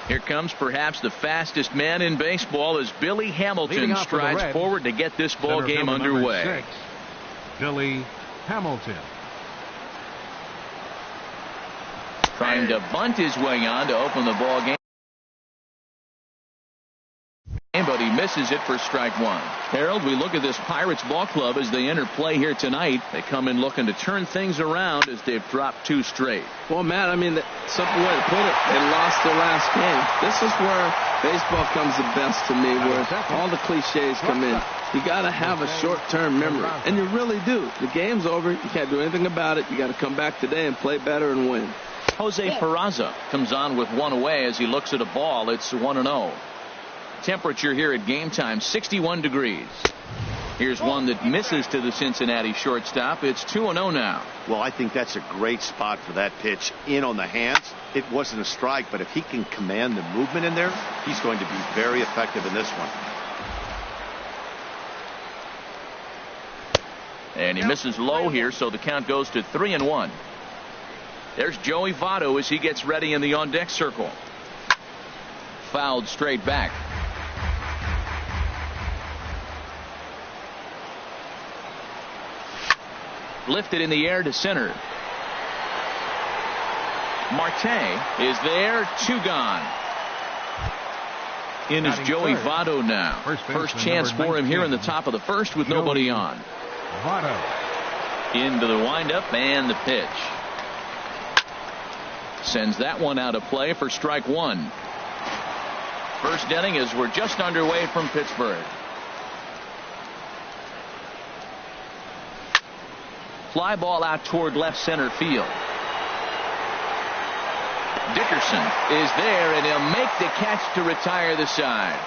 Here comes perhaps the fastest man in baseball as Billy Hamilton strides forward to get this ball game underway. 6, Billy Hamilton. Trying to bunt his way on to open the ball game, but he misses it for strike one. Harold, we look at this Pirates ball club as they enter play here tonight. They come in looking to turn things around as they've dropped 2 straight. Well, Matt, I mean, simple way to put it, they lost their last game. This is where baseball comes the best to me, where all the cliches come in. You got to have a short-term memory, and you really do. The game's over. You can't do anything about it. You got to come back today and play better and win. Jose Peraza comes on with 1 away as he looks at a ball. It's 1-0. Temperature here at game time 61 degrees. Here's one that misses to the Cincinnati shortstop. It's 2-0 now. Well, I think that's a great spot for that pitch in on the hands. It wasn't a strike, but if he can command the movement in there, he's going to be very effective in this one. And he misses low here, so the count goes to 3-1. There's Joey Votto as he gets ready in the on-deck circle. Fouled straight back. Lifted in the air to center. Marte is there. 2 gone. In is Joey Votto now. First chance for him here in the top of the first with nobody on. Votto. Into the windup and the pitch. Sends that one out of play for strike one. First inning as we're just underway from Pittsburgh. Fly ball out toward left center field. Dickerson is there and he'll make the catch to retire the side.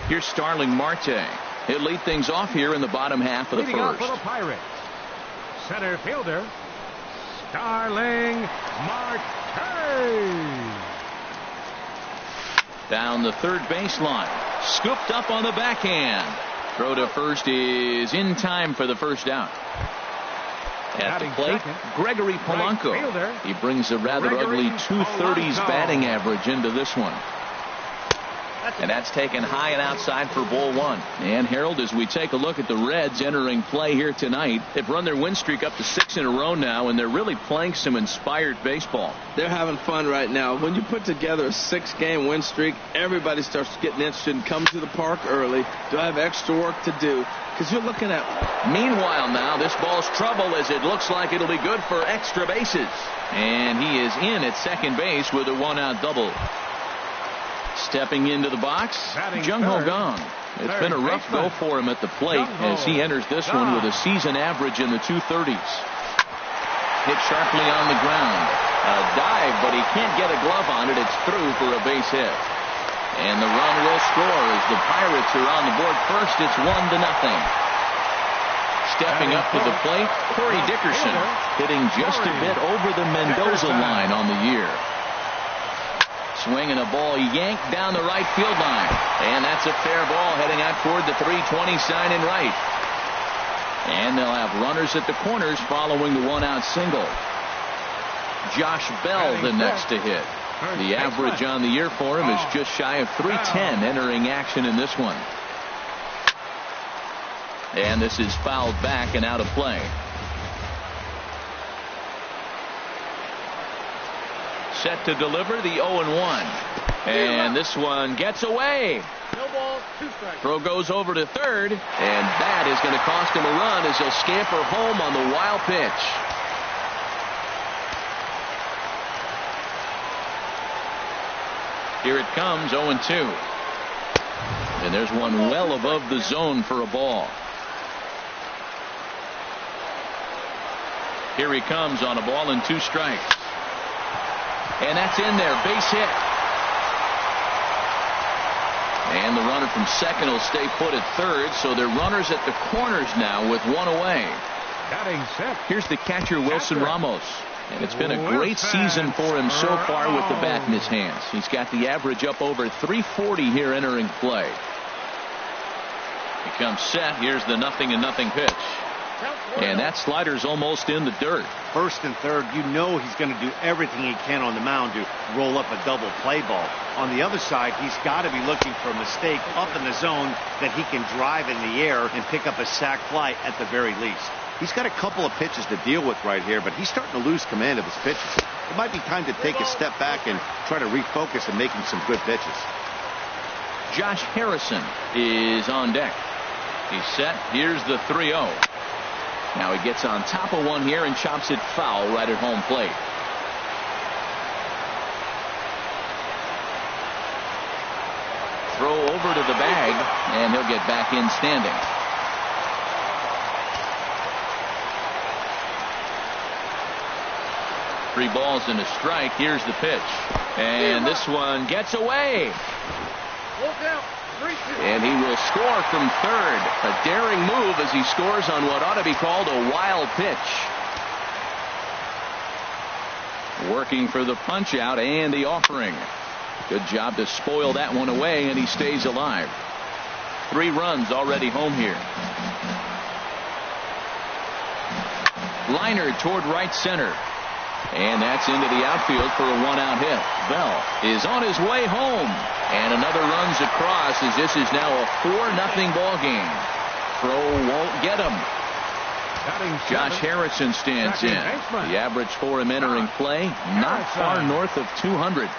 Here's Starling Marte. He'll lead things off here in the bottom half of the first. For the Pirates, center fielder Starling Marte. Down the third baseline. Scooped up on the backhand. Throw to first is in time for the first out. At the plate, Gregory Polanco. He brings a rather ugly 230s batting average into this one. And that's taken high and outside for ball one. And Harold, as we take a look at the Reds entering play here tonight, they've run their win streak up to 6 in a row now, and they're really playing some inspired baseball. They're having fun right now. When you put together a 6-game win streak, everybody starts getting interested and come to the park early. Do I have extra work to do? Because you're looking at. Meanwhile, now this ball's trouble as it looks like it'll be good for extra bases. And he is in at second base with a 1-out double. Stepping into the box, Jung Ho Kang. It's been a rough go for him at the plate as he enters this one with a season average in the 230s. Hit sharply on the ground. A dive, but he can't get a glove on it. It's through for a base hit. And the run will score as the Pirates are on the board first. It's 1-0. Stepping up to the plate, Corey Dickerson, hitting just a bit over the Mendoza line on the year. Swinging a ball yanked down the right field line. And that's a fair ball heading out toward the 320 sign in right. And they'll have runners at the corners following the 1-out single. Josh Bell the next to hit. The average on the year for him is just shy of 310 entering action in this one. And this is fouled back and out of play. Set to deliver the 0-1. And this one gets away. No ball, 2 strikes. Throw goes over to third. And that is going to cost him a run as he'll scamper home on the wild pitch. Here it comes, 0-2. And there's one well above the zone for a ball. Here he comes on a ball and 2 strikes. And that's in there. Base hit. And the runner from second will stay put at third. So they're runners at the corners now with 1 away. Here's the catcher, Wilson Ramos. And it's been a great season for him so far with the bat in his hands. He's got the average up over 340 here entering play. He comes set. Here's the 0-0 pitch. And that slider's almost in the dirt. First and third, you know he's going to do everything he can on the mound to roll up a double play ball. On the other side, he's got to be looking for a mistake up in the zone that he can drive in the air and pick up a sac fly at the very least. He's got a couple of pitches to deal with right here, but he's starting to lose command of his pitches. It might be time to take a step back and try to refocus and making some good pitches. Josh Harrison is on deck. He's set. Here's the 3-0. Now he gets on top of one here and chops it foul right at home plate. Throw over to the bag, and he'll get back in standing. Three balls and a strike. Here's the pitch. And this one gets away. And he will score from third. A daring move as he scores on what ought to be called a wild pitch. Working for the punch out and the offering. Good job to spoil that one away, and he stays alive. 3 runs already home here. Liner toward right center. And that's into the outfield for a 1-out hit. Bell is on his way home. And another runs across as this is now a 4-0 ball game. Throw won't get him. Josh Harrison stands in. The average for him entering play, not far north of 200.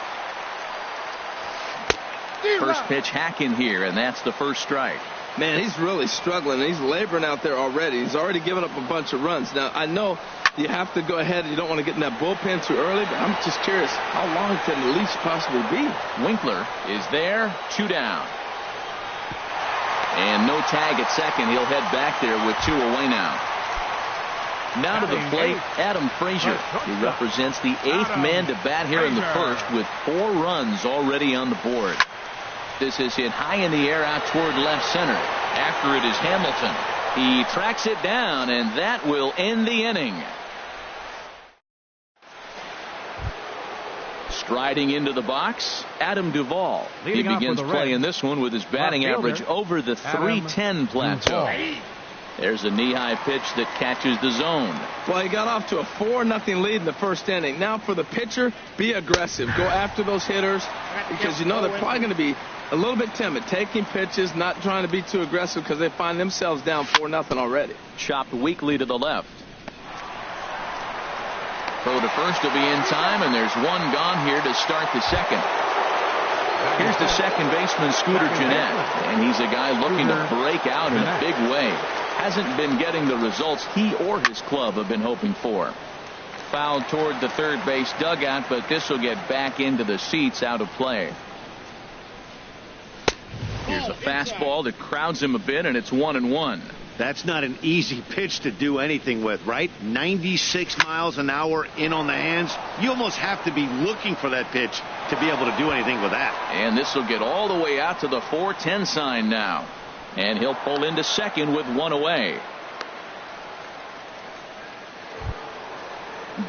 First pitch hack in here, and that's the first strike. Man, he's really struggling. He's laboring out there already. He's already given up a bunch of runs. Now, I know you have to go ahead. You don't want to get in that bullpen too early, but I'm just curious, how long can the leash possibly be? Winkler is there, 2 down. And no tag at second. He'll head back there with 2 away now. Now to the plate, Adam Frazier. He represents the 8th man to bat here in the first with 4 runs already on the board. This is hit high in the air out toward left center. After it is Hamilton. He tracks it down, and that will end the inning. Striding into the box, Adam Duvall. He begins play in this one with his batting average over the .310 plateau. There's a knee-high pitch that catches the zone. Well, he got off to a 4-0 lead in the first inning. Now for the pitcher, be aggressive. Go after those hitters because you know they're probably going to be a little bit timid, taking pitches, not trying to be too aggressive because they find themselves down 4-0 already. Chopped weakly to the left. Throw to first will be in time, and there's one gone here to start the second. Here's the second baseman, Scooter Gennett, and he's a guy looking to break out in a big way. Hasn't been getting the results he or his club have been hoping for. Fouled toward the third base dugout, but this will get back into the seats out of play. Here's a fastball that crowds him a bit, and it's 1-1. That's not an easy pitch to do anything with, right? 96 miles an hour in on the hands. You almost have to be looking for that pitch to be able to do anything with that. And this will get all the way out to the 4-10 sign now. And he'll pull into second with 1 away.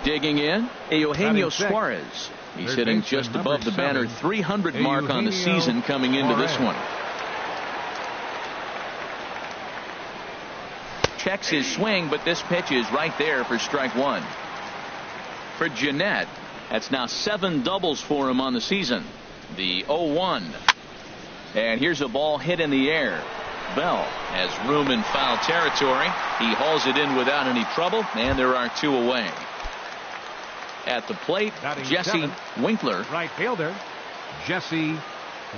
Digging in, Eugenio Suarez. He's hitting just above the banner 300 mark on the season coming into this one. Checks his swing, but this pitch is right there for strike 1. For Gennett, that's now 7 doubles for him on the season. The 0-1. And here's a ball hit in the air. Bell has room in foul territory. He hauls it in without any trouble, and there are 2 away. At the plate, Jesse Winkler. Right fielder, Jesse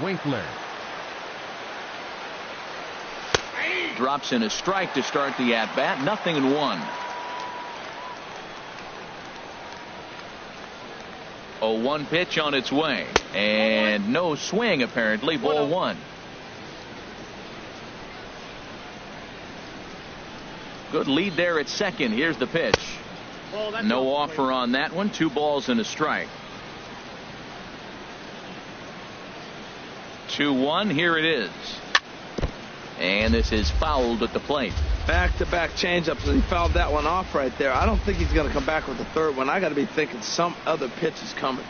Winkler. Drops in a strike to start the at-bat. 0-1. 0-1 pitch on its way. And no swing, apparently. Ball 1. Good lead there at second. Here's the pitch. No offer on that one. 2 balls and a strike. 2-1. Here it is. And this is fouled at the plate. Back-to-back changeups, and he fouled that one off right there. I don't think he's going to come back with the third one. I got to be thinking some other pitch is coming.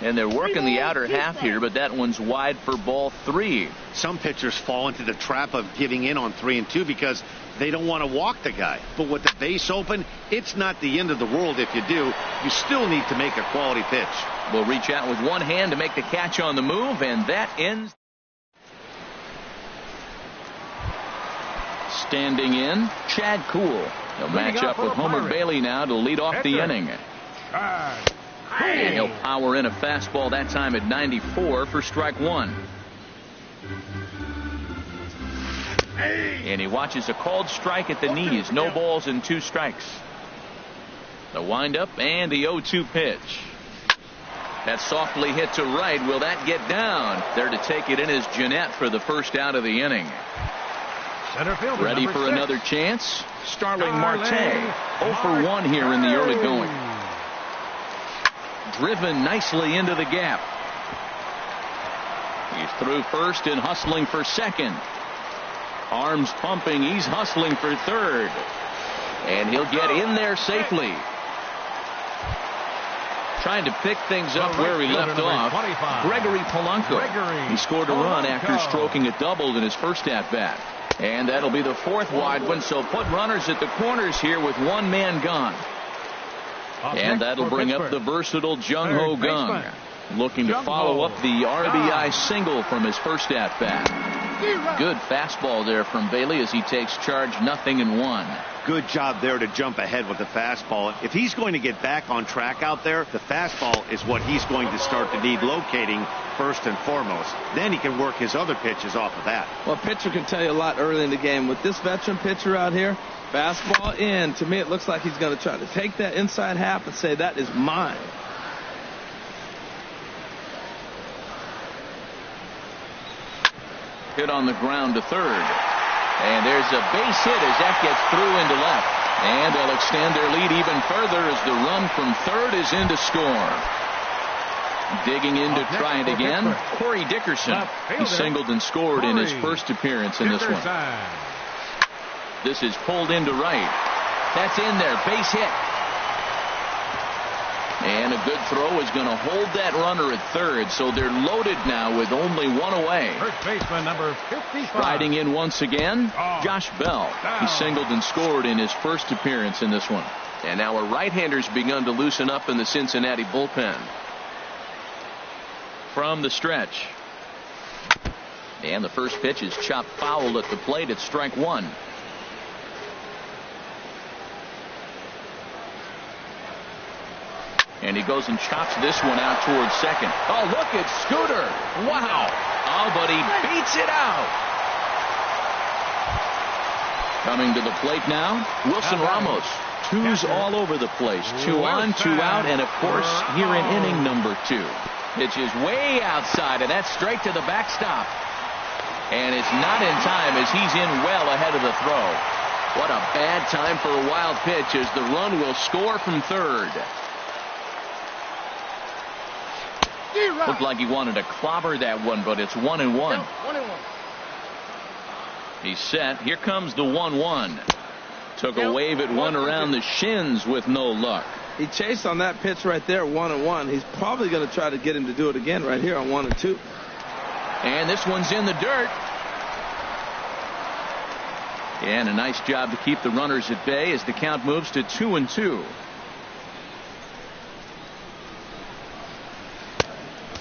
And they're working the outer half here, but that one's wide for ball 3. Some pitchers fall into the trap of giving in on 3 and 2 because they don't want to walk the guy. But with the base open, it's not the end of the world if you do. You still need to make a quality pitch. Will reach out with one hand to make the catch on the move, and that ends. Standing in, Chad Kuhl. He'll match up with Homer Bailey now to lead off the inning. And he'll power in a fastball that time at 94 for strike 1. And he watches a called strike at the knees. No balls and 2 strikes. The windup and the 0-2 pitch. That softly hit to right. Will that get down? There to take it in is Jeanette for the first out of the inning. Center fielder, ready for 6. Another chance. Starling Marte. 0 for 1 here in the early going. Driven nicely into the gap. He's through first and hustling for second. Arms pumping. He's hustling for third. And he'll get in there safely. Trying to pick things up where he left off. 25. Gregory Polanco. He scored a run after stroking a double in his first at-bat. And that'll be the 4th wide one, so put runners at the corners here with one man gone. And that'll bring up the versatile Jung Ho Kang, looking to follow up the RBI single from his first at-bat. Good fastball there from Bailey as he takes charge, 0-1. Good job there to jump ahead with the fastball. If he's going to get back on track out there, the fastball is what he's going to start to need locating first and foremost. Then he can work his other pitches off of that. Well, a pitcher can tell you a lot early in the game. With this veteran pitcher out here, fastball in. To me, it looks like he's going to try to take that inside half and say, that is mine. Hit on the ground to third. And there's a base hit as that gets through into left. And they'll extend their lead even further as the run from third is in to score. Digging in to try it again, Corey Dickerson. He singled and scored in his first appearance in this one. This is pulled into right. That's in there. Base hit. And a good throw is going to hold that runner at third, so they're loaded now with only one away. First baseman number 55. Riding in once again, Josh Bell. He singled and scored in his first appearance in this one. And now our right-handers begun to loosen up in the Cincinnati bullpen. From the stretch. And the first pitch is chopped foul at the plate at strike 1. And he goes and chops this one out towards second. Oh, look at Scooter. Wow. Oh, but he beats it out. Coming to the plate now, Wilson Ramos. 2s all over the place. 2 on, 2 out, and of course, here in inning number 2. Pitch is way outside, and that's straight to the backstop. And it's not in time as he's in well ahead of the throw. What a bad time for a wild pitch as the run will score from third. Looked like he wanted to clobber that one, but it's 1-1. He's set. Here comes the 1-1. Took a wave at one around the shins with no luck. He chased on that pitch right there, 1-1. He's probably going to try to get him to do it again right here on 1-2. And this one's in the dirt. And a nice job to keep the runners at bay as the count moves to 2-2.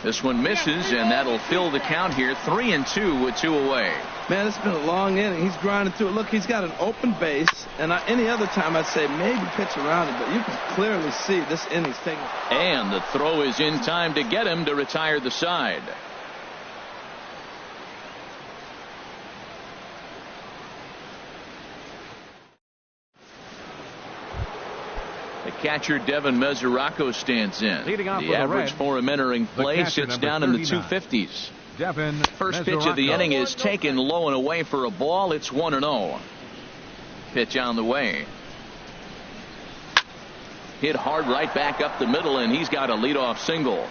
This one misses, and that'll fill the count here. 3-2 with 2 away. Man, it's been a long inning. He's grinding through it. Look, he's got an open base, and any other time I'd say maybe pitch around it, but you can clearly see this inning's taking. And the throw is in time to get him to retire the side. The catcher Devin Mesoraco stands in. The average for him entering play sits down in the 250s. First pitch of the inning is taken low and away for a ball. It's 1-0. Pitch on the way. Hit hard right back up the middle, and he's got a leadoff single.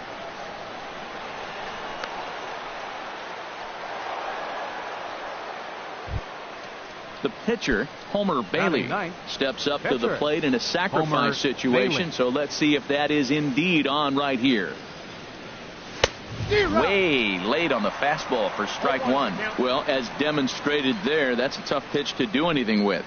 The pitcher, Homer Bailey, steps up to the plate in a sacrifice situation. So let's see if that is indeed on right here. way late on the fastball for strike one. Well, as demonstrated there, that's a tough pitch to do anything with.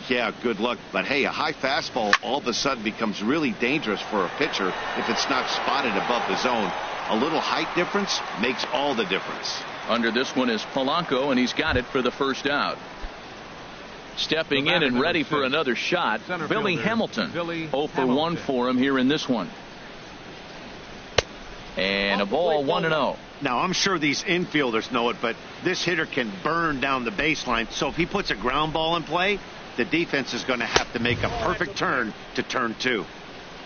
Yeah, good luck. But hey, a high fastball all of a sudden becomes really dangerous for a pitcher if it's not spotted above the zone. A little height difference makes all the difference. Under this one is Polanco, and he's got it for the first out. Stepping in and ready for another shot, Billy Hamilton. 0 for 1 for him here in this one. And a ball 1-0. Now, I'm sure these infielders know it, but this hitter can burn down the baseline. So if he puts a ground ball in play, the defense is going to have to make a perfect turn to turn two.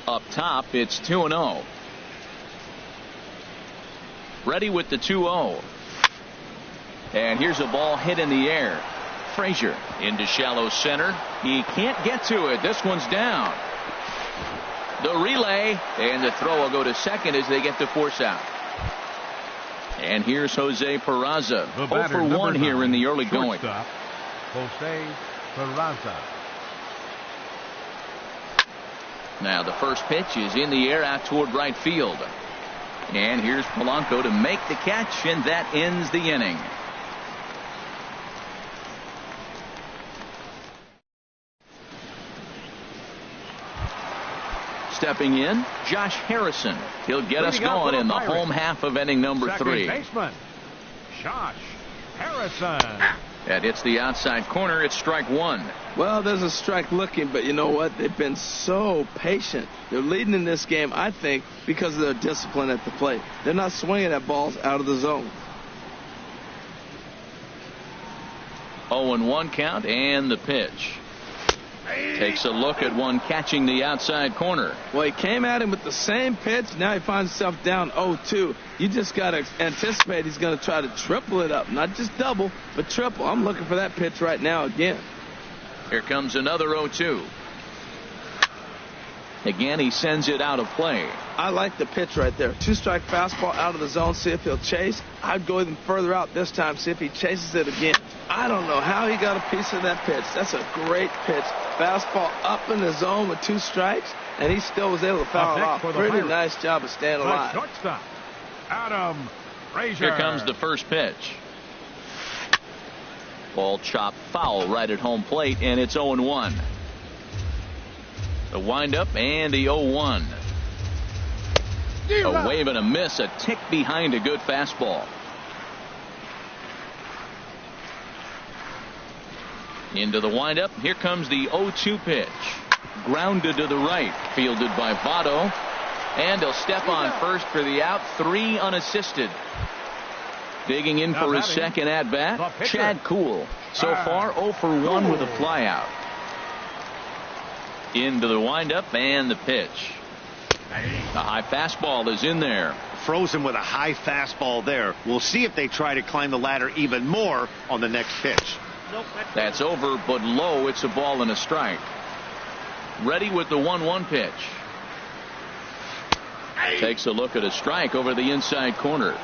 Up top, it's 2-0. Ready with the 2-0. And here's a ball hit in the air. Frazier into shallow center. He can't get to it. This one's down. The relay, and the throw will go to second as they get the force out. And here's Jose Peraza. 0 for 1 here in the early going. Jose Peraza. Now the first pitch is in the air out toward right field. And here's Polanco to make the catch, and that ends the inning. Stepping in, Josh Harrison. He'll get us going in the home half of inning number 3. Baseman, Josh Harrison. That hits the outside corner. It's strike one. Well, there's a strike looking, but you know what? They've been so patient. They're leading in this game, I think, because of their discipline at the plate. They're not swinging at balls out of the zone. 0-1 count, and the pitch. Takes a look at one catching the outside corner. Well, he came at him with the same pitch. Now he finds himself down 0-2. You just got to anticipate he's going to try to triple it up. Not just double, but triple. I'm looking for that pitch right now again. Here comes another 0-2. Again, he sends it out of play. I like the pitch right there. 2-strike fastball out of the zone. See if he'll chase. I'd go even further out this time. See if he chases it again. I don't know how he got a piece of that pitch. That's a great pitch. Fastball up in the zone with 2 strikes, and he still was able to foul it off. Pretty nice job of staying alive. Shortstop, Adam Frazier. Here comes the first pitch. Ball chopped foul right at home plate, and it's 0-1. The windup and the 0-1. A wave and a miss, a tick behind a good fastball. Into the windup. Here comes the 0-2 pitch. Grounded to the right. Fielded by Votto. And he'll step on first for the out. 3 unassisted. Digging in for his second at bat, Chad Kuhl. So far 0 for 1 with a flyout. Into the windup and the pitch. The high fastball is in there. Frozen with a high fastball there. We'll see if they try to climb the ladder even more on the next pitch. That's over, but low. It's a ball and a strike. Ready with the 1-1 pitch. Takes a look at a strike over the inside corner.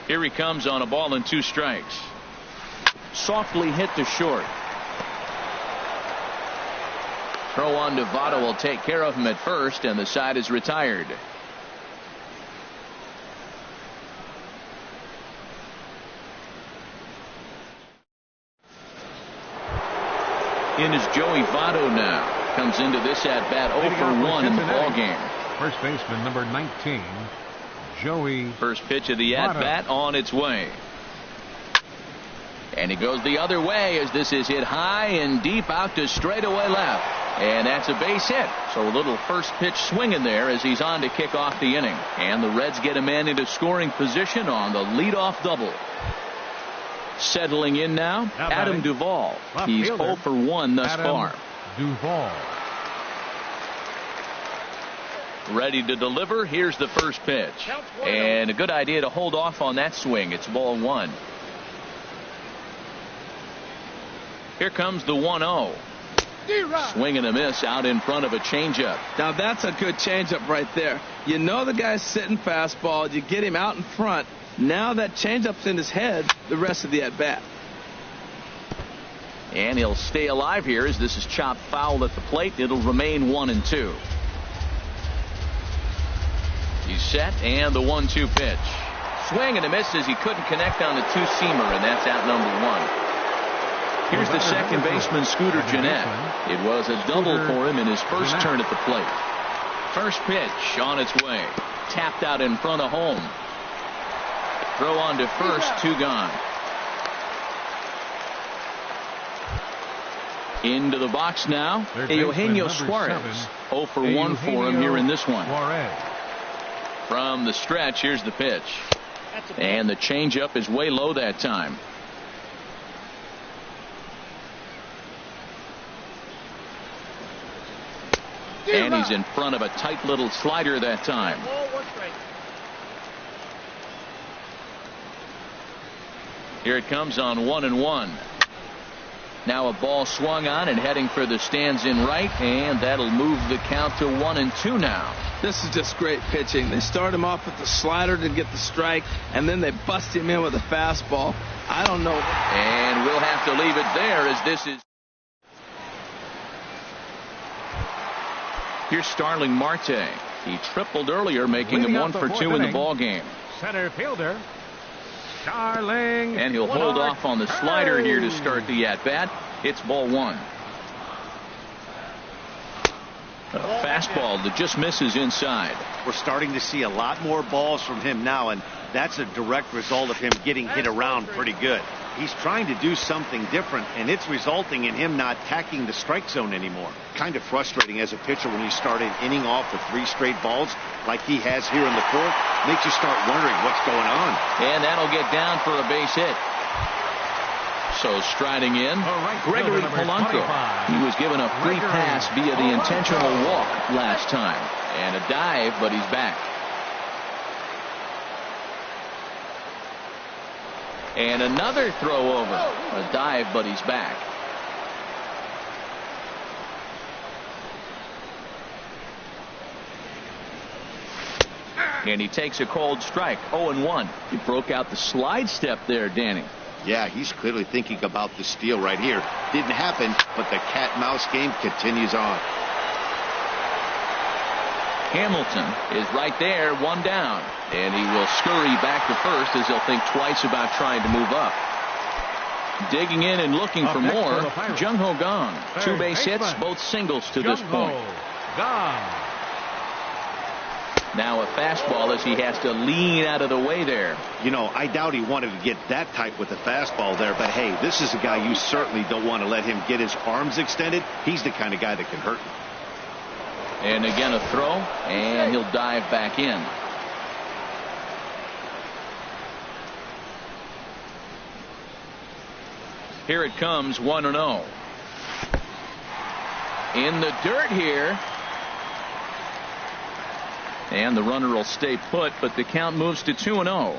Here he comes on a ball and 2 strikes. Softly hit to short. Throw on to Votto will take care of him at first, and the side is retired. In is Joey Votto now. Comes into this at bat 0 for 1 in the ball game. First baseman number 19, Joey. First pitch of the at bat on its way. And he goes the other way as this is hit high and deep out to straightaway left. And that's a base hit. So a little first pitch swing in there as he's on to kick off the inning. And the Reds get a man into scoring position on the leadoff double. Settling in now, Adam Duvall. He's 0 for 1 thus far. Duvall. Ready to deliver. Here's the first pitch. And a good idea to hold off on that swing. It's ball 1. Here comes the 1-0. Swing and a miss out in front of a changeup. Now that's a good changeup right there. You know the guy's sitting fastball. You get him out in front. Now that changeup's in his head the rest of the at bat. And he'll stay alive here as this is chopped foul at the plate. It'll remain 1-2. He's He's set, and the 1-2 pitch. Swing and a miss as he couldn't connect on the two-seamer, and that's out number 1. Here's the second baseman, Scooter Gennett. It was a double for him in his first turn at the plate. First pitch on its way. Tapped out in front of home. Throw on to first, 2 gone. Into the box now, Eugenio Suarez. 0 for 1 for him here in this one. From the stretch, here's the pitch. And the changeup is way low that time. And he's in front of a tight little slider that time. Here it comes on 1-1. Now a ball swung on and heading for the stands in right, and that'll move the count to 1-2 now. This is just great pitching. They start him off with the slider to get the strike, and then they bust him in with a fastball. I don't know. And we'll have to leave it there as this is. Here's Starling Marte. He tripled earlier, making him 1 for 2 in the ball game. Center fielder Starling. And he'll hold off on the slider here to start the at-bat. It's ball 1. A fastball that just misses inside. We're starting to see a lot more balls from him now, and that's a direct result of him getting hit around pretty good. He's trying to do something different, and it's resulting in him not attacking the strike zone anymore. Kind of frustrating as a pitcher when you start an inning off with 3 straight balls like he has here in the 4th. Makes you start wondering what's going on. And that'll get down for a base hit. So striding in, Gregory Polanco. He was given a free pass via the intentional walk last time. And a dive, but he's back. And another throw over. A dive, but he's back. And he takes a cold strike. 0-1. He broke out the slide step there, Danny. Yeah, he's clearly thinking about the steal right here. Didn't happen, but the cat-mouse game continues on. Hamilton is right there, 1 down. And he will scurry back to first as he'll think twice about trying to move up. Digging in and looking for more, Jung Ho Kang. 2 base hits, both singles to this point. Now a fastball as he has to lean out of the way there. You know, I doubt he wanted to get that tight with the fastball there, but hey, this is a guy you certainly don't want to let him get his arms extended. He's the kind of guy that can hurt you. And again a throw, and he'll dive back in. Here it comes, 1-0. In the dirt here. And the runner will stay put, but the count moves to 2-0.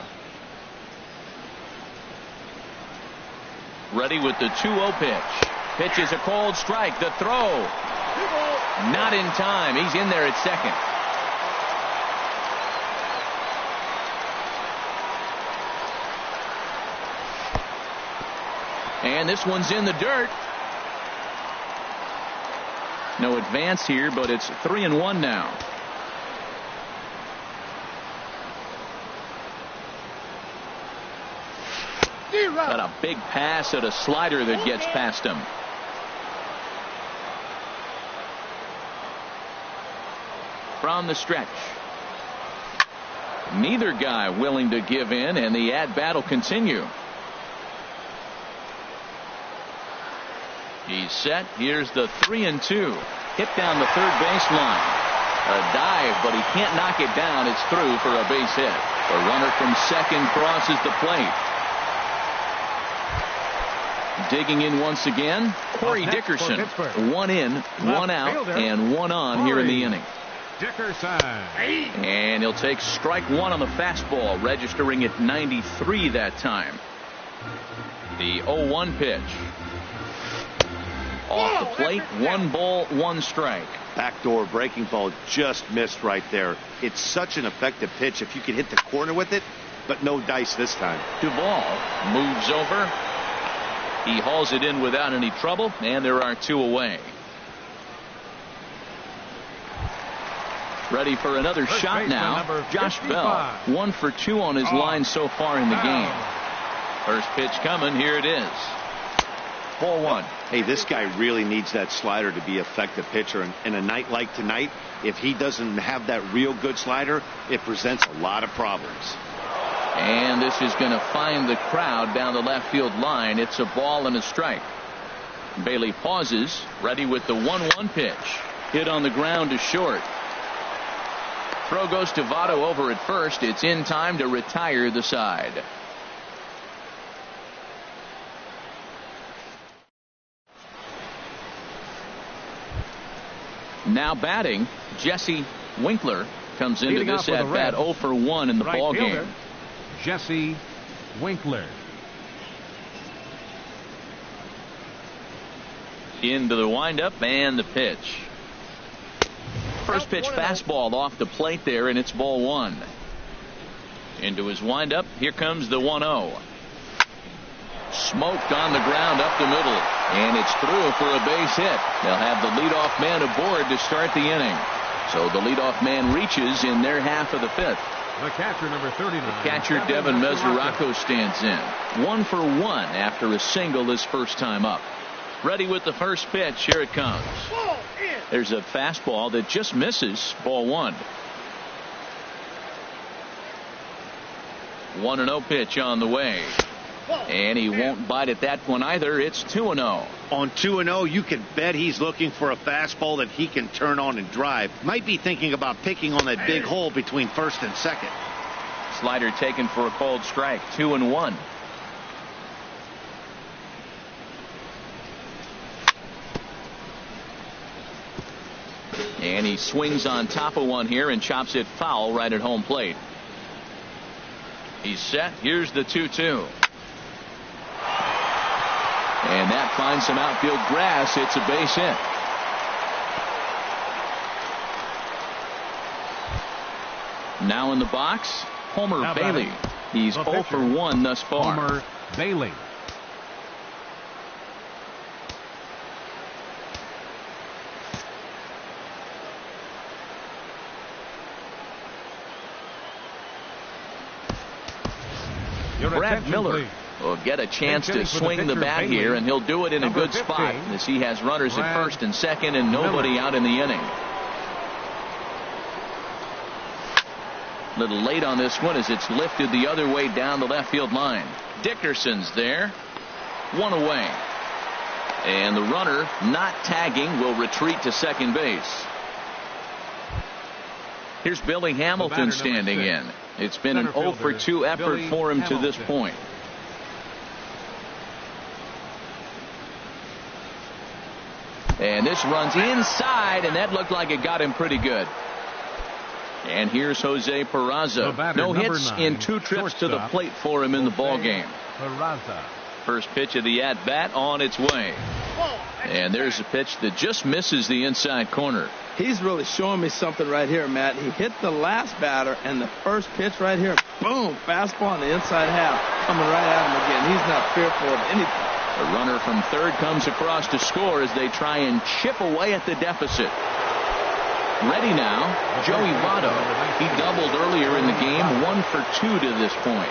Ready with the 2-0 pitch. Pitches a cold strike. The throw. Not in time. He's in there at second. And this one's in the dirt. No advance here, but it's 3-1 now. Got a big pass at a slider that gets past him. From the stretch. Neither guy willing to give in, and the at-bat will continue. He's set. Here's the 3-2. Hit down the third baseline. A dive, but he can't knock it down. It's through for a base hit. The runner from second crosses the plate. Digging in once again, Corey Dickerson. 1 in, 1 out, and 1 on here in the inning. Dickerson. And he'll take strike 1 on the fastball, registering at 93 that time. The 0-1 pitch. Off the plate, 1 ball, 1 strike. Backdoor breaking ball just missed right there. It's such an effective pitch if you can hit the corner with it, but no dice this time. Duvall moves over. He hauls it in without any trouble, and there are 2 away. Ready for another shot now. Josh Bell, 1 for 2 on his line so far in the game. First pitch coming. Here it is. Ball 1. Hey, this guy really needs that slider to be an effective pitcher. And in a night like tonight, if he doesn't have that real good slider, it presents a lot of problems. And this is going to find the crowd down the left field line. It's a ball and a strike. Bailey pauses, ready with the 1-1 pitch. Hit on the ground to short. Throw goes to Votto over at first. It's in time to retire the side. Now batting, Jesse Winkler comes into this at bat 0 for 1 in the ball game. Jesse Winkler. Into the windup and the pitch. First pitch fastball off the plate there, and it's ball 1. Into his windup. Here comes the 1-0. Smoked on the ground up the middle, and it's through for a base hit. They'll have the leadoff man aboard to start the inning. So the leadoff man reaches in their half of the 5th. The catcher, number 39. The catcher, Devin Mesoraco, stands in. 1 for 1 after a single his first time up. Ready with the first pitch. Here it comes. There's a fastball that just misses. Ball 1. 1-0 pitch on the way. And he won't bite at that one either. It's 2-0. On 2-0, you can bet he's looking for a fastball that he can turn on and drive. Might be thinking about picking on that big hole between first and second. Slider taken for a called strike. 2-1. And he swings on top of one here and chops it foul right at home plate. He's set. Here's the 2-2. And that finds some outfield grass. It's a base hit. Now in the box, Homer Bailey. He's 0 for 1 thus far. Homer Bailey. Brad Miller will get a chance to swing the bat here, and he'll do it in a good spot as he has runners at first and second and nobody out in the inning. A little late on this one as it's lifted the other way down the left field line. Dickerson's there. 1 away. And the runner not tagging will retreat to second base. Here's Billy Hamilton standing in. It's been an 0 for 2 effort for him to this point. And this runs inside, and that looked like it got him pretty good. And here's Jose Peraza. No hits in 2 trips to the plate for him in the ball game. First pitch of the at bat on its way. And there's a pitch that just misses the inside corner. He's really showing me something right here, Matt. He hit the last batter, and the first pitch right here, boom, fastball on the inside half, coming right at him again. He's not fearful of anything. The runner from third comes across to score as they try and chip away at the deficit. Ready now, Joey Votto. He doubled earlier in the game, 1 for 2 to this point.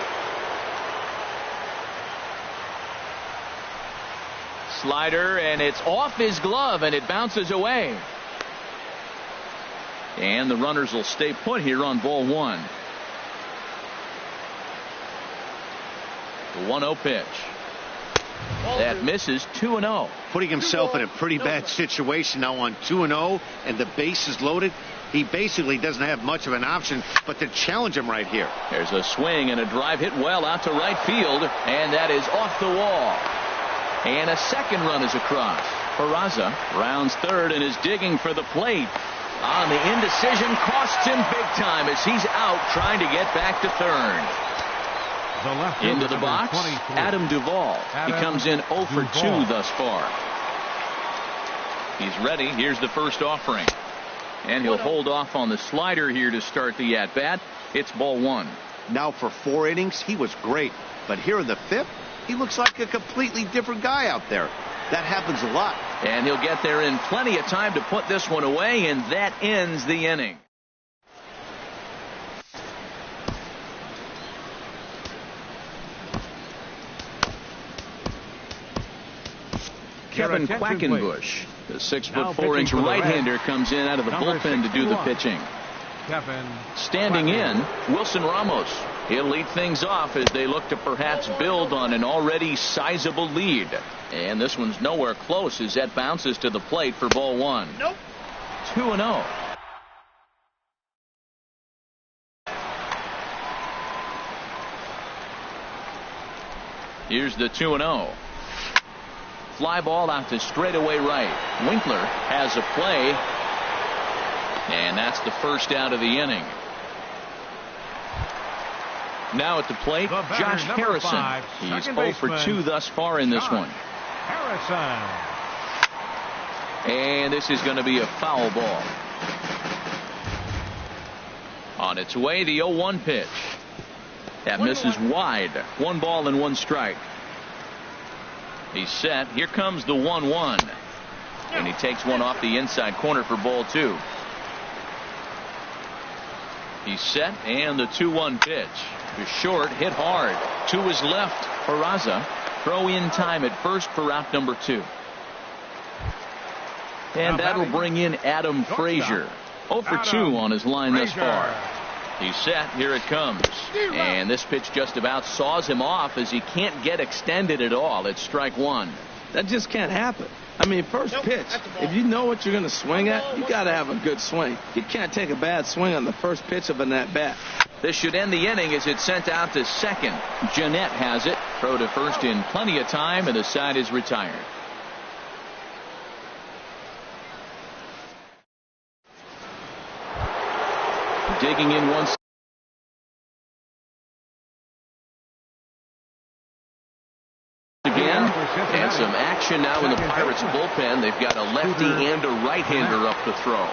Slider, and it's off his glove, and it bounces away. And the runners will stay put here on ball 1. The 1-0 pitch. That misses. 2-0. Putting himself in a pretty bad situation now on 2-0, and the base is loaded. He basically doesn't have much of an option but to challenge him right here. There's a swing and a drive hit well out to right field, and that is off the wall. And a second run is across. Peraza rounds third and is digging for the plate. On the indecision, costs him big time as he's out trying to get back to third. Into the box, Adam Duvall. He comes in 0 for 2 thus far. He's ready. Here's the first offering. And he'll hold off on the slider here to start the at-bat. It's ball 1. Now for 4 innings, he was great. But here in the 5th, he looks like a completely different guy out there. That happens a lot. And he'll get there in plenty of time to put this one away, and that ends the inning. Kevin Quackenbush. The 6'4" right-hander comes in out of the bullpen to do the pitching. Standing in, Wilson Ramos. He'll lead things off as they look to perhaps build on an already sizable lead. And this one's nowhere close as that bounces to the plate for ball one. Nope. 2-0. Here's the 2-0. Fly ball out to straightaway right. Winkler has a play. And that's the first out of the inning. Now at the plate, Josh Harrison. He's 0 for 2 thus far in this one. And this is going to be a foul ball. On its way, the 0-1 pitch. That misses wide. 1 ball and 1 strike. He's set. Here comes the 1-1. And he takes one off the inside corner for ball 2. He's set, and the 2-1 pitch is short, hit hard. To his left, Peraza. Throw in time at first for out number 2. And that'll bring in Adam Frazier. 0 for 2 on his line thus far. He's set. Here it comes. And this pitch just about saws him off as he can't get extended at all. It's strike 1. That just can't happen. I mean, first pitch, if you know what you're going to swing at, you got to have a good swing. You can't take a bad swing on the first pitch of an at-bat. This should end the inning as it's sent out to second. Jeanette has it. Throw to first in plenty of time, and the side is retired. Digging in once again, and some action now in the Pirates bullpen. They've got a lefty and a right-hander up to throw.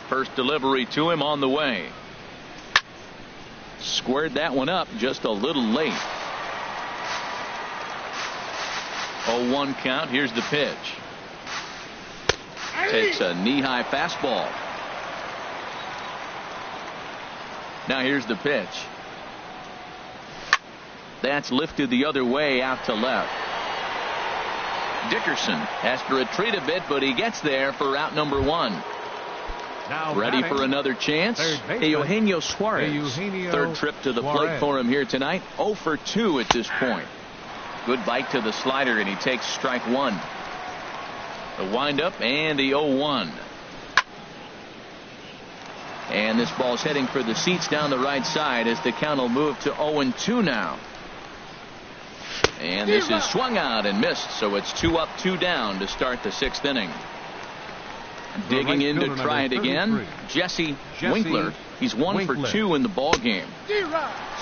First delivery to him on the way. Squared that one up just a little late. 0-1 count. Here's the pitch. Takes a knee-high fastball. Now here's the pitch. That's lifted the other way out to left. Dickerson has to retreat a bit, but he gets there for out number 1. Now ready for another chance. Eugenio Suarez. Third trip to the plate for him here tonight. 0 for 2 at this point. Good bite to the slider, and he takes strike 1. The windup and the 0-1. And this ball's heading for the seats down the right side as the count will move to 0-2 now. And this is swung out and missed, so it's 2 up, 2 down to start the 6th inning. Digging in to try it again, Jesse Winkler. He's 1 for 2 in the ball game.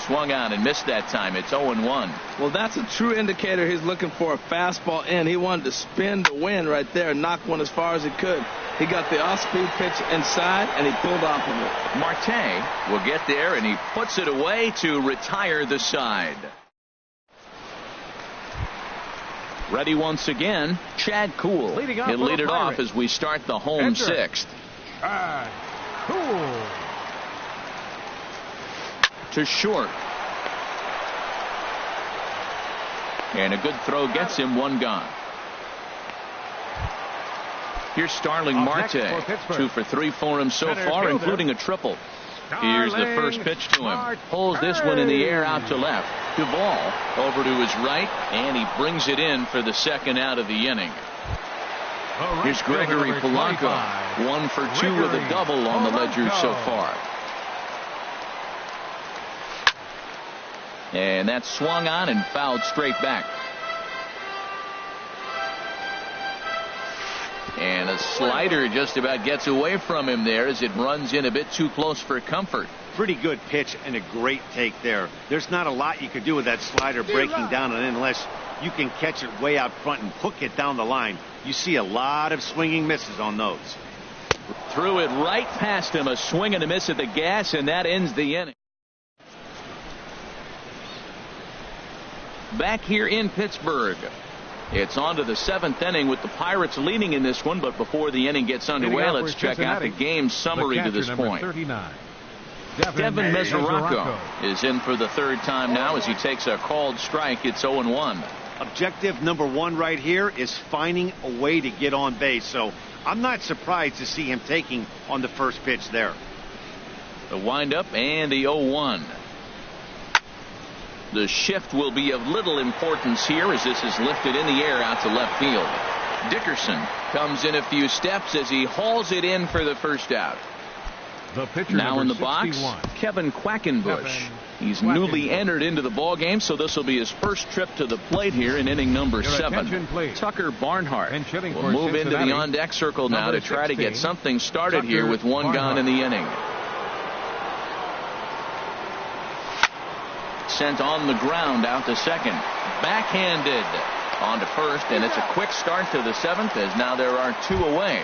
Swung out and missed that time. It's 0-1. Well, that's a true indicator. He's looking for a fastball in. He wanted to spin to win right there and knock one as far as he could. He got the off-speed pitch inside, and he pulled off of it. Marte will get there, and he puts it away to retire the side. Ready once again, Chad Kuhl. He'll lead it off as we start the home 6th. Chad Kuhl. To short. And a good throw gets him 1 gone. Here's Starling Marte. 2 for 3 for him so far, including a triple. Here's the first pitch to him. Pulls this one in the air out to left. Duvall over to his right, and he brings it in for the 2nd out of the inning. Here's Gregory Polanco. 1 for 2 with a double on the ledger so far. And that's swung on and fouled straight back. And a slider just about gets away from him there as it runs in a bit too close for comfort. Pretty good pitch and a great take there. There's not a lot you could do with that slider breaking down and in unless you can catch it way out front and hook it down the line. You see a lot of swinging misses on those. Threw it right past him. A swing and a miss at the gas, and that ends the inning. Back here in Pittsburgh. It's on to the 7th inning with the Pirates leading in this one, but before the inning gets underway, let's check out the game summary to this point. Devin Mesoraco is in for the third time now as he takes a called strike. It's 0-1. Objective number one right here is finding a way to get on base. So I'm not surprised to see him taking on the first pitch there. The windup and the 0-1. The shift will be of little importance here as this is lifted in the air out to left field. Dickerson comes in a few steps as he hauls it in for the first out. The pitcher now in the 61. box, Kevin Quackenbush. He's newly entered into the ball game, so this will be his first trip to the plate here in inning number 7. Tucker Barnhart will move into the on-deck circle now to try to get something started here with one gone in the inning. Sent on the ground out to second. Backhanded on to first, and it's a quick start to the 7th as now there are 2 away.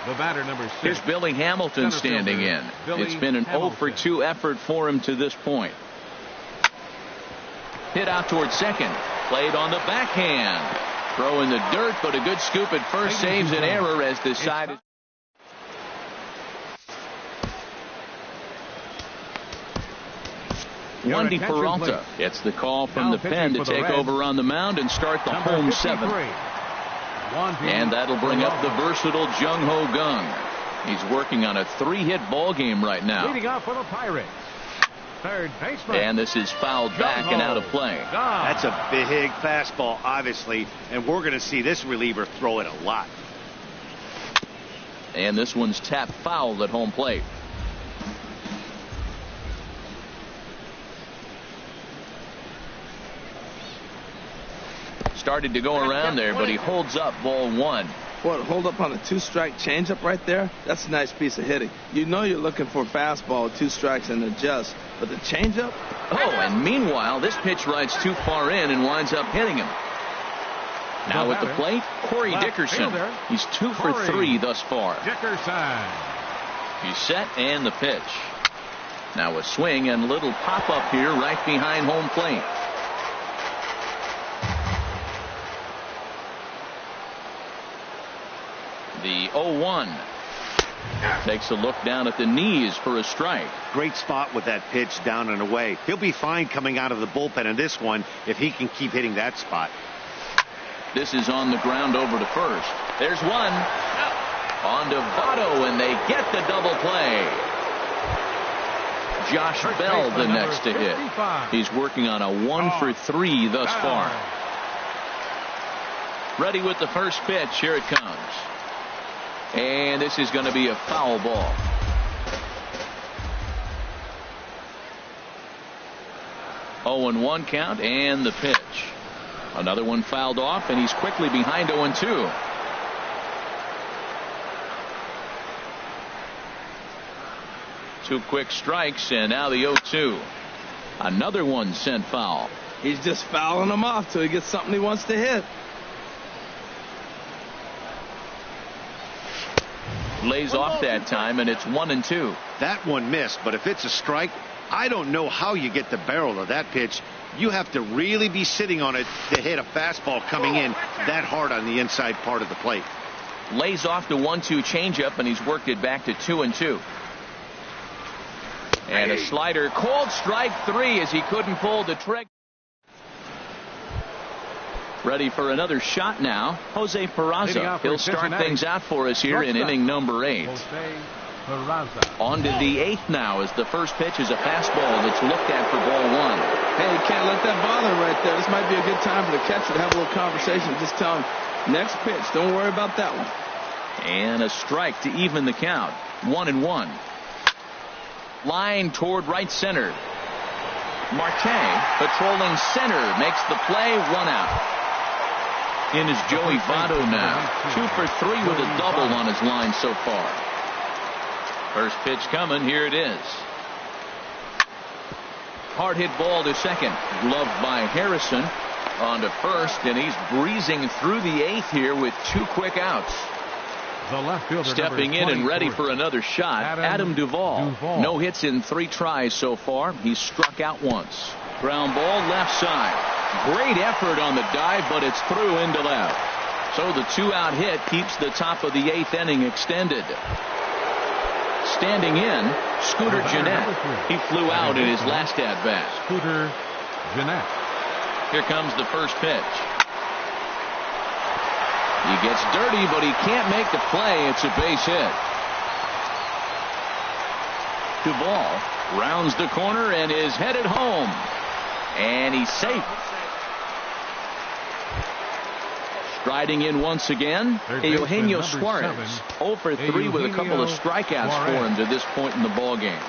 The batter, number 6. Here's Billy Hamilton standing in. It's been an 0-for-2 effort for him to this point. Hit out towards second. Played on the backhand. Throw in the dirt, but a good scoop at first saves an error as the side is. Wandy Peralta gets the call from the pen to take over on the mound and start the home 7th. And that'll bring up the versatile Jung Ho Gung. He's working on a 3-hit ball game right now. Leading off for the Pirates, third baseman. And this is fouled back and out of play. That's a big fastball, obviously, and we're going to see this reliever throw it a lot. And this one's tapped foul at home plate. Started to go around there, but he holds up ball 1. What, hold up on a 2-strike changeup right there? That's a nice piece of hitting. You know you're looking for a fastball, 2 strikes and adjust, but the changeup? Oh, and meanwhile, this pitch rides too far in and winds up hitting him. Now at the plate, Corey Dickerson. He's 2 for 3 thus far. Dickerson. He's set and the pitch. Now a swing and little pop-up here right behind home plate. The 0-1 takes a look down at the knees for a strike. Great spot with that pitch down and away. He'll be fine coming out of the bullpen in this one if he can keep hitting that spot. This is on the ground over to first. There's one. On to Votto, and they get the double play. Josh Bell the next to hit. He's working on a 1 for 3 thus far. Ready with the first pitch. Here it comes. And this is going to be a foul ball. Oh, 0-1 count and the pitch. Another one fouled off, and he's quickly behind 0-2. Two quick strikes, and now the 0-2. Another one sent foul. He's just fouling them off till he gets something he wants to hit. Lays off that time, and it's 1-2. That one missed, but if it's a strike, I don't know how you get the barrel of that pitch. You have to really be sitting on it to hit a fastball coming in that hard on the inside part of the plate. Lays off the 1-2 changeup, and he's worked it back to 2-2. And a slider, called strike 3 as he couldn't pull the trigger. Ready for another shot now. Jose Peraza. He'll start things out for us here in inning number 8. On to the 8th now as the first pitch is a fastball that's looked at for ball 1. Hey, you can't let that bother him right there. This might be a good time for the catcher to have a little conversation. Just tell him, next pitch, don't worry about that one. And a strike to even the count. 1-1. Line toward right center. Marte patrolling center makes the play. 1 out. In is Joey Votto now. 2 for 3 with a double on his line so far. First pitch coming. Here it is. Hard hit ball to second. Gloved by Harrison. On to first, and he's breezing through the 8th here with 2 quick outs. The left fielder, stepping in and ready for another shot, Adam Duvall. No hits in 3 tries so far. He's struck out once. Ground ball left side. Great effort on the dive, but it's through into left. So the 2-out hit keeps the top of the 8th inning extended. Standing in, Scooter Gennett. He flew out in his last at-bat. Scooter Gennett. Here comes the first pitch. He gets dirty, but he can't make the play. It's a base hit. Duvall rounds the corner and is headed home. And he's safe. Striding in once again, Eugenio Suarez. 0 for 3 with a couple of strikeouts for him to this point in the ballgame.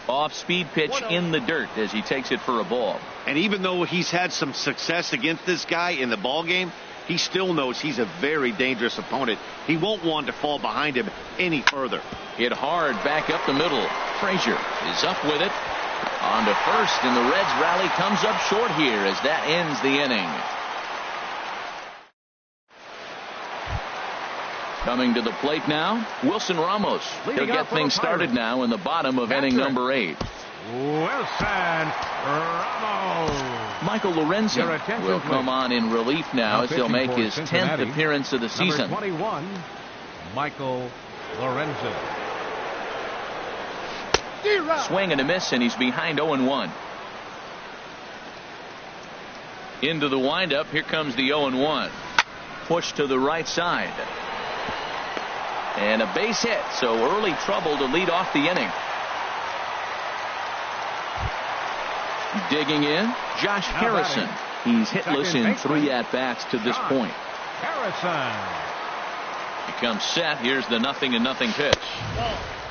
Off-speed pitch in the dirt as he takes it for a ball. And even though he's had some success against this guy in the ballgame, he still knows he's a very dangerous opponent. He won't want to fall behind him any further. Hit hard back up the middle. Frazier is up with it. On to first, and the Reds rally comes up short here as that ends the inning. Coming to the plate now, Wilson Ramos. He'll get things started now in the bottom of inning number 8. Wilson Ramos. Michael Lorenzen will come on in relief now as he'll make his 10th appearance of the season. Number 21, Michael Lorenzen. Swing and a miss, and he's behind 0-1. Into the windup, here comes the 0-1. Push to the right side. And a base hit, so early trouble to lead off the inning. Digging in, Josh Harrison. He's hitless in 3 at-bats to this point. Harrison. He comes set. Here's the 0-0 pitch.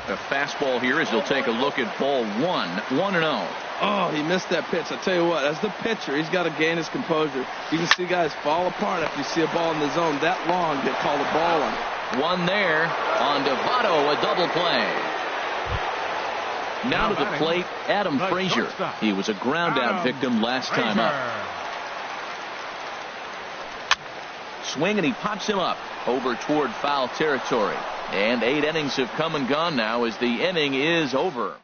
A fastball here as he'll take a look at ball 1. 1-0. Oh, he missed that pitch. I tell you what, as the pitcher, he's got to gain his composure. You can see guys fall apart after you see a ball in the zone that long, get called a ball on it. One there on Votto, a double play. Now to the plate, Adam Frazier. He was a ground-out victim last time up. Swing, and he pops him up over toward foul territory. And 8 innings have come and gone now as the inning is over.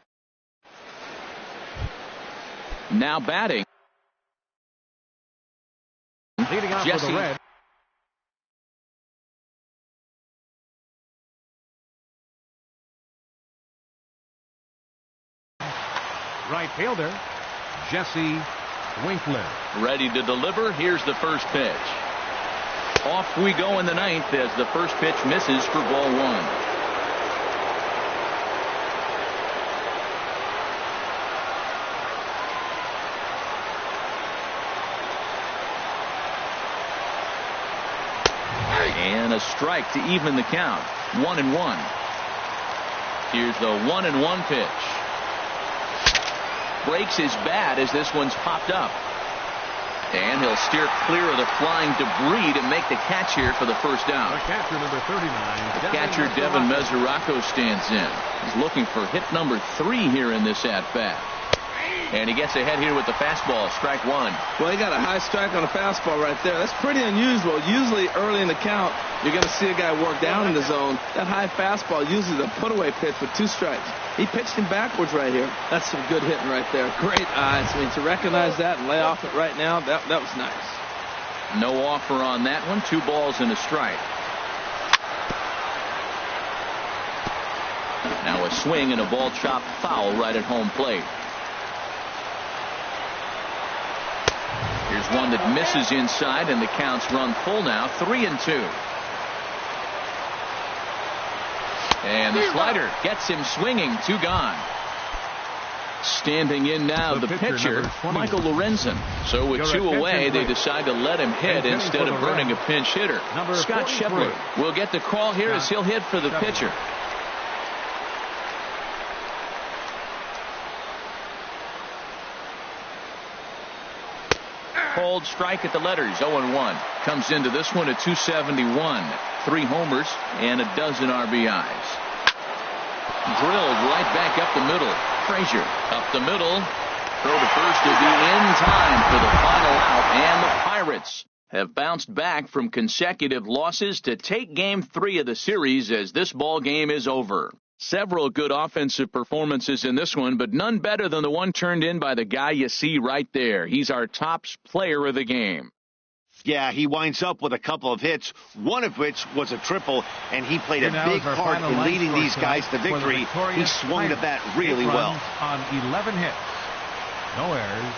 Now batting, Leading off Jesse. for the Red. Right fielder, Jesse Winkler. Ready to deliver. Here's the first pitch. Off we go in the 9th as the first pitch misses for ball 1. And a strike to even the count. 1-1. Here's the 1-1 pitch. Breaks his bat as this one's popped up. And he'll steer clear of the flying debris to make the catch here for the first down. The catcher, number 39. The catcher, Devin Mesoraco, stands in. He's looking for hit number 3 here in this at-bat. And he gets ahead here with the fastball. Strike 1. Well, he got a high strike on a fastball right there. That's pretty unusual. Usually early in the count, you're going to see a guy work down in the zone. That high fastball usually the put-away pitch with 2 strikes. He pitched him backwards right here. That's some good hitting right there. Great eyes. I mean, to recognize that and lay off it right now, that was nice. No offer on that one. 2 balls and a strike. Now a swing and a ball chopped foul right at home plate. Here's one that misses inside, and the counts run full now. 3-2. And the slider gets him swinging. 2 gone. Standing in now, the pitcher, Michael Lorenzen. So with 2 away, they decide to let him hit instead of burning a pinch hitter. Scott Schebler will get the call here as he'll hit for the pitcher. Called strike at the letters. 0-1. Comes into this one at 271. 3 homers and a dozen RBIs. Drilled right back up the middle. Frazier up the middle. Throw to first will be in time for the final out. And the Pirates have bounced back from consecutive losses to take Game 3 of the series as this ball game is over. Several good offensive performances in this one, but none better than the one turned in by the guy you see right there. He's our top player of the game. Yeah, he winds up with a couple of hits, one of which was a triple, and he played a big part in leading these guys to victory. He swung the bat really well. On 11 hits. No errors.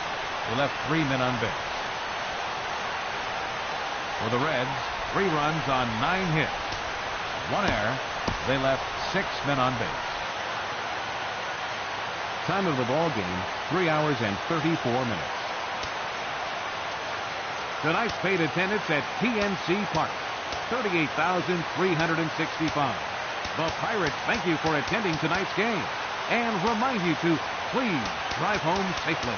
He left 3 men on base. For the Reds, 3 runs on 9 hits. 1 error. They left 6 men on base. Time of the ball game, 3 hours and 34 minutes. Tonight's paid attendance at PNC Park, 38,365. The Pirates thank you for attending tonight's game and remind you to please drive home safely.